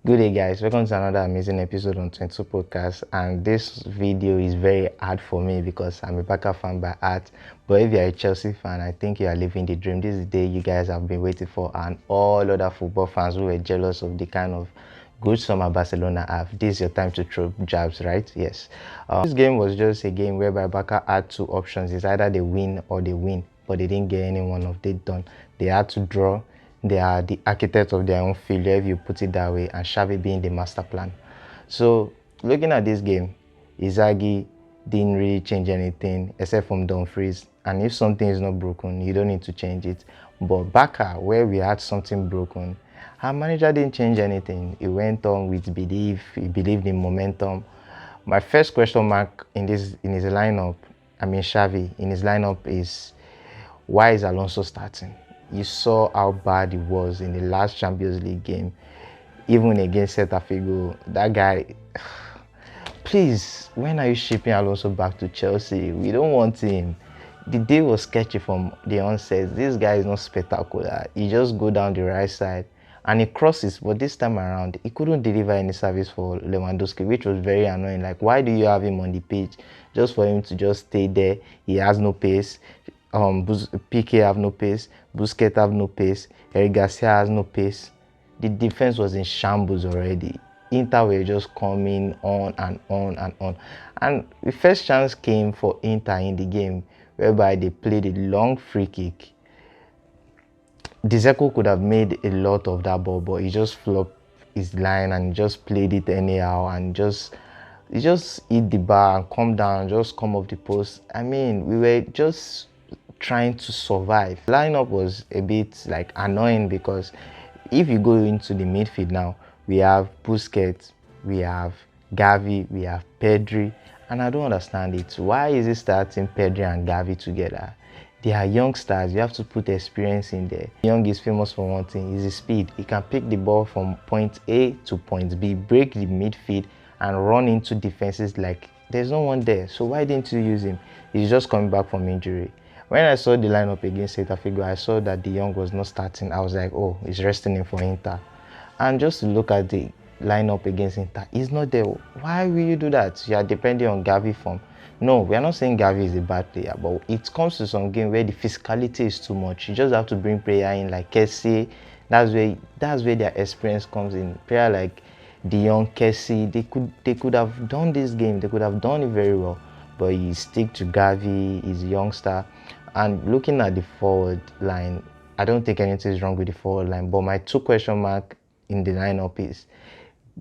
Good day, guys. Welcome to another amazing episode on 22 Podcast. And this video is very hard for me because I'm a Barca fan by heart. But if you're a Chelsea fan, I think you are living the dream. This is the day you guys have been waiting for, and all other football fans who were jealous of the kind of good summer Barcelona have. This is your time to throw jabs, right? Yes. This game was just a game whereby Barca had two options. It's either they win or they win, but they didn't get any one of it done. They had to draw. They are the architects of their own failure, if you put it that way, and Xavi being the master plan. So, looking at this game, Inzaghi didn't really change anything except from Dumfries. And if something is not broken, you don't need to change it. But Barca, where we had something broken, our manager didn't change anything. He went on with belief. He believed in momentum. My first question mark in his lineup, Xavi in his lineup is, why is Alonso starting? You saw how bad he was in the last Champions League game, even against Celta Vigo. That guy, please, when are you shipping Alonso back to Chelsea? We don't want him. The day was sketchy from the onset. This guy is not spectacular. He just go down the right side and he crosses, but this time around, he couldn't deliver any service for Lewandowski, which was very annoying. Like, why do you have him on the pitch? Just for him to just stay there. He has no pace. Piqué have no pace, Busquets have no pace, Eric Garcia has no pace. The defense was in shambles already. Inter were just coming on and on and on. And the first chance came for Inter in the game, whereby they played a long free kick. Dzeko could have made a lot of that ball, but he just flopped his line and just played it anyhow and he just hit the bar and come down, just come off the post. I mean, we were just trying to survive. The lineup was a bit like annoying because if you go into the midfield now, we have Busquets, we have Gavi, we have Pedri, and I don't understand it. Why is it starting Pedri and Gavi together? They are youngsters. You have to put experience in there. Young is famous for one thing, is his speed. He can pick the ball from point A to point B, break the midfield, and run into defenses like there's no one there. So why didn't you use him? He's just coming back from injury. When I saw the lineup against Celta Vigo, I saw that De Jong was not starting. I was like, oh, he's resting him for Inter. And just to look at the lineup against Inter, he's not there. Why will you do that? You are depending on Gavi form. No, we are not saying Gavi is a bad player, but it comes to some game where the physicality is too much. You just have to bring player in like Kessie. That's where their experience comes in. Player like De Jong, Kessie, they could have done this game. They could have done it very well. But you stick to Gavi, he's a youngster. And looking at the forward line, I don't think anything is wrong with the forward line. But my two question mark in the lineup is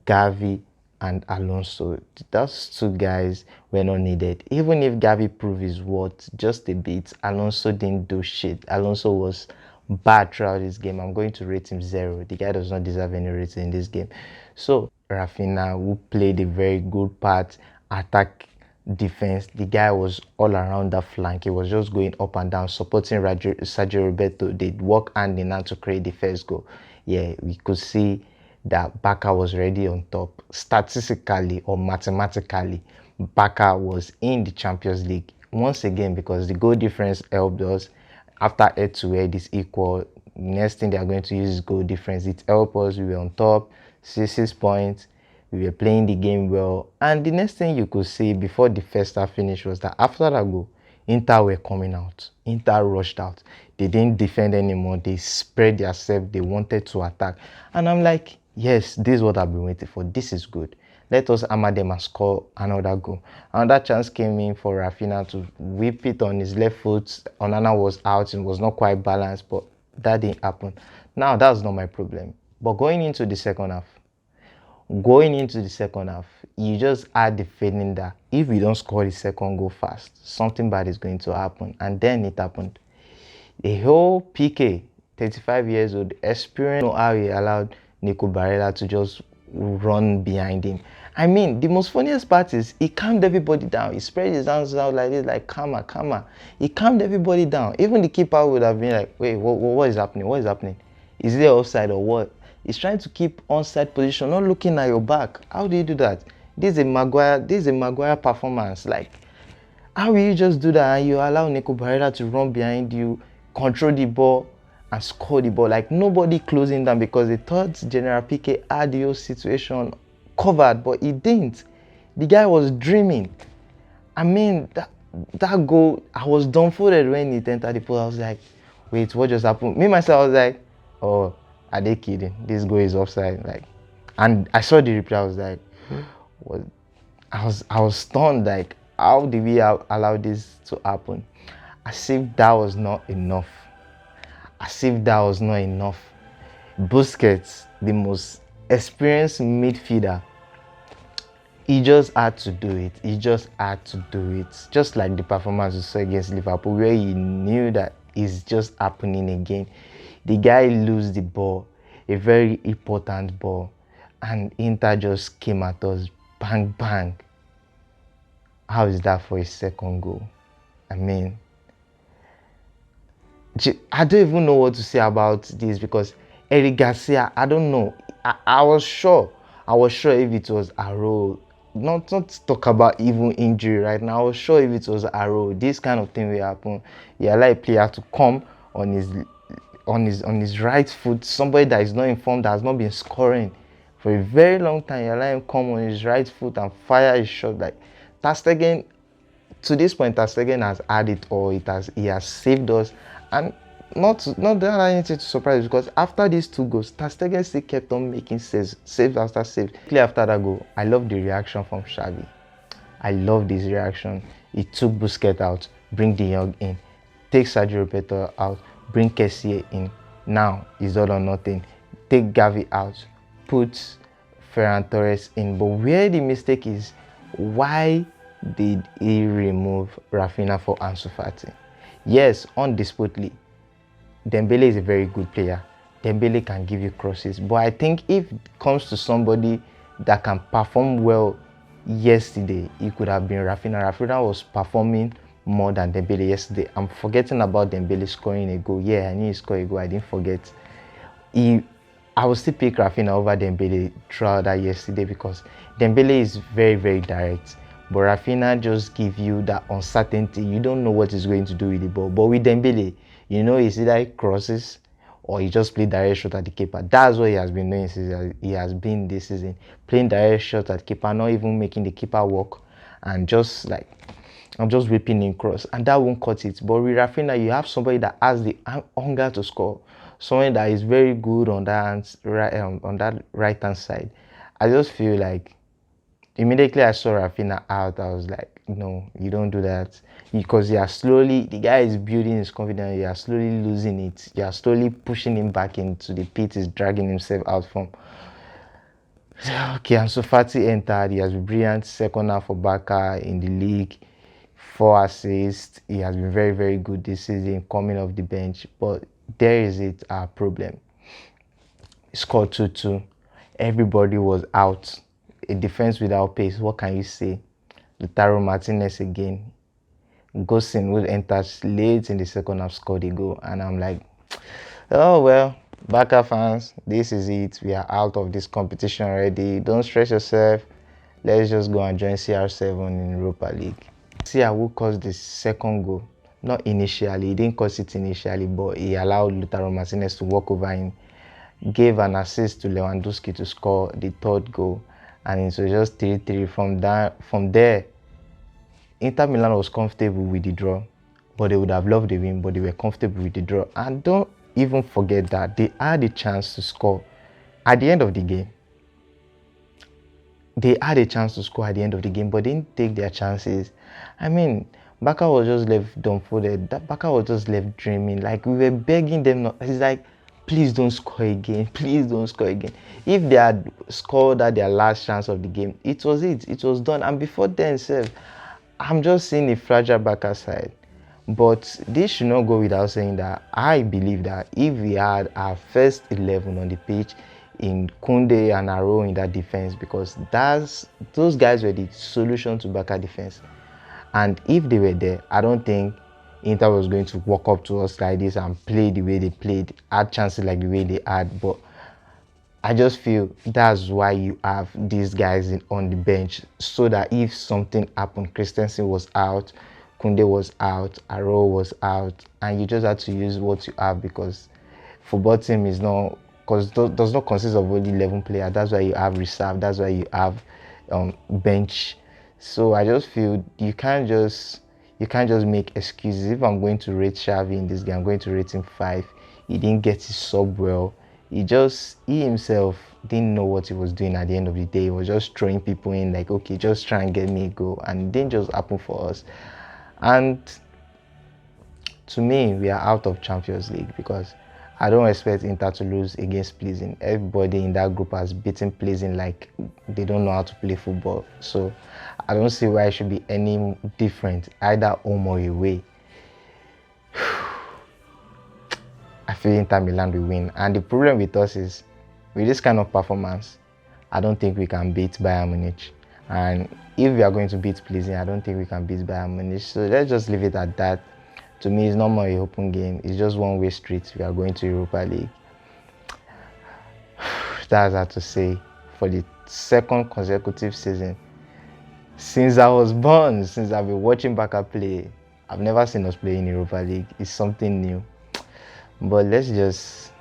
Gavi and Alonso. Those two guys were not needed. Even if Gavi proved his worth just a bit, Alonso didn't do shit. Alonso was bad throughout this game. I'm going to rate him 0. The guy does not deserve any rating in this game. So Rafinha, who played a very good part, attack defense, the guy was all around that flank. He was just going up and down, supporting Sergio Roberto. They work hand in hand to create the first goal. Yeah, we could see that Barca was already on top. Statistically or mathematically, Barca was in the Champions League once again because the goal difference helped us. After head-to-head is equal, next thing they are going to use is goal difference. It helped us. We were on top, 6 points. We were playing the game well. And the next thing you could see before the first half finished was that after that goal, Inter were coming out. Inter rushed out. They didn't defend anymore. They spread themselves. They wanted to attack. And I'm like, yes, this is what I've been waiting for. This is good. Let us hammer them and score another goal. Another chance came in for Rafinha to whip it on his left foot. Onana was out and was not quite balanced, but that didn't happen. Now, that's not my problem. But going into the second half, you just had the feeling that if we don't score the second goal fast, something bad is going to happen. And then it happened. The whole Piqué, 35 years old, experienced how he allowed Nico Barella to just run behind him. I mean, the most funniest part is he calmed everybody down. He spread his hands out like this, like, calmer. He calmed everybody down. Even the keeper would have been like, wait, what is happening? What is happening? Is there offside or what? He's trying to keep onside position, not looking at your back. How do you do that? This is a Maguire performance. Like, how will you just do that and you allow Nico Barella to run behind you, control the ball, and score the ball. Like nobody closing down because they thought General Piqué had the whole situation covered, but he didn't. The guy was dreaming. I mean, that goal, I was dumbfounded when it entered the post. I was like, wait, what just happened? Me myself, I was like, oh, are they kidding? This goal is offside. Like, and I saw the replay. I was like, what? I was stunned. Like, how did we allow this to happen? As if that was not enough. As if that was not enough. Busquets, the most experienced midfielder, he just had to do it. He just had to do it. Just like the performance we saw against Liverpool, where he knew that it's just happening again. The guy lose the ball, a very important ball, and Inter just came at us, bang, bang. How is that for a second goal? I mean, I don't even know what to say about this because Eric Garcia, I don't know. I was sure. I was sure if it was Aro, not to talk about even injury right now. I was sure if it was Aro, this kind of thing will happen. You allow a player to come on his right foot, somebody that is not informed, that has not been scoring for a very long time. You allow him come on his right foot and fire a shot. Like Ter Stegen, to this point, Ter Stegen has had it all. He has saved us, and not that anything to surprise, because after these two goals, Ter Stegen still kept on making saves after saves. After that goal, I love the reaction from Xavi. I love this reaction. He took Busquets out, bring De Jong in, take Sergio Roberto out, bring Kessie in. Now it's all or nothing. Take Gavi out, put Ferran Torres in. But where the mistake is, why did he remove Rafinha for Ansu Fati? Yes, undisputedly, Dembele is a very good player. Dembele can give you crosses. But I think if it comes to somebody that can perform well yesterday, it could have been Rafinha. Rafinha was performing more than Dembele yesterday. I'm forgetting about Dembele scoring a goal. Yeah, I knew he scored a goal. I didn't forget. I will still pick Rafinha over Dembele throughout that yesterday because Dembele is very, very direct. But Rafinha just gives you that uncertainty. You don't know what he's going to do with the ball. But with Dembele, you know it's either he crosses or he just play direct shot at the keeper. That's what he has been doing this season. Playing direct shot at the keeper, not even making the keeper work, and just like I'm just whipping in cross, and that won't cut it. But with Rafinha, you have somebody that has the hunger to score, someone that is very good on that right hand side. I just feel like immediately I saw Rafinha out, I was like, no, you don't do that, because the guy is building his confidence. You are slowly losing it. You are slowly pushing him back into the pit. He's dragging himself out from. Okay, Ansu Fati entered. He has been brilliant second half for Barca in the league. 4 assists. He has been very, very good this season coming off the bench. But there is our problem. He scored 2-2. Everybody was out. A defense without pace. What can you say? Lautaro Martinez again. Gosin, who entered late in the second half, scored a goal. And I'm like, oh well, Barca fans, this is it. We are out of this competition already. Don't stress yourself. Let's just go and join CR7 in Europa League. Who caused the second goal. Not initially, he didn't cause it initially, but he allowed Lautaro Martinez to walk over him. Gave an assist to Lewandowski to score the third goal. And it was just 3-3. From there, Inter-Milan was comfortable with the draw. But they would have loved the win, but they were comfortable with the draw. And don't even forget that they had a chance to score at the end of the game. They had a chance to score at the end of the game, but they didn't take their chances. I mean, Barca was just left dumbfounded. Barca was just left dreaming. Like, we were begging them not. It's like, please don't score again. Please don't score again. If they had scored at their last chance of the game, it was it. It was done. And before then, I'm just seeing a fragile Barca side. But this should not go without saying that I believe that if we had our first 11 on the pitch, in Koundé and Aro in that defense, because those guys were the solution to Barca defense. And if they were there, I don't think Inter was going to walk up to us like this and play the way they played, add chances like the way they had. But I just feel that's why you have these guys on the bench, so that if something happened, Christensen was out, Koundé was out, Aro was out, and you just had to use what you have, because football team is not, because does not consist of only 11 players. That's why you have reserve. That's why you have bench. So I just feel you can't just make excuses. If I'm going to rate Xavi in this game, I'm going to rate him 5. He didn't get his sub well. He himself didn't know what he was doing at the end of the day. He was just throwing people in like, okay, just try and get me a goal, and it didn't just happen for us. And to me, we are out of Champions League because I don't expect Inter to lose against Pleasing. Everybody in that group has beaten Pleasing like they don't know how to play football. So I don't see why it should be any different, either home or away. I feel Inter Milan will win. And the problem with us is, with this kind of performance, I don't think we can beat Bayern Munich. And if we are going to beat Pleasing, I don't think we can beat Bayern Munich. So let's just leave it at that. To me, it's not more a open game. It's just one-way street. We are going to Europa League. That's hard to say. For the second consecutive season, since I was born, since I've been watching Barca play, I've never seen us play in Europa League. It's something new. But it's just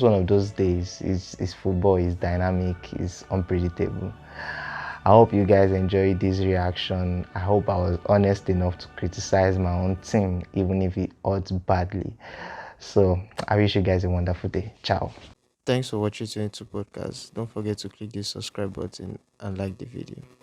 one of those days. It's football, it's dynamic, it's unpredictable. I hope you guys enjoyed this reaction. I hope I was honest enough to criticize my own team, even if it odds badly. So I wish you guys a wonderful day. Ciao. Thanks for watching 22 Podcast. Don't forget to click the subscribe button and like the video.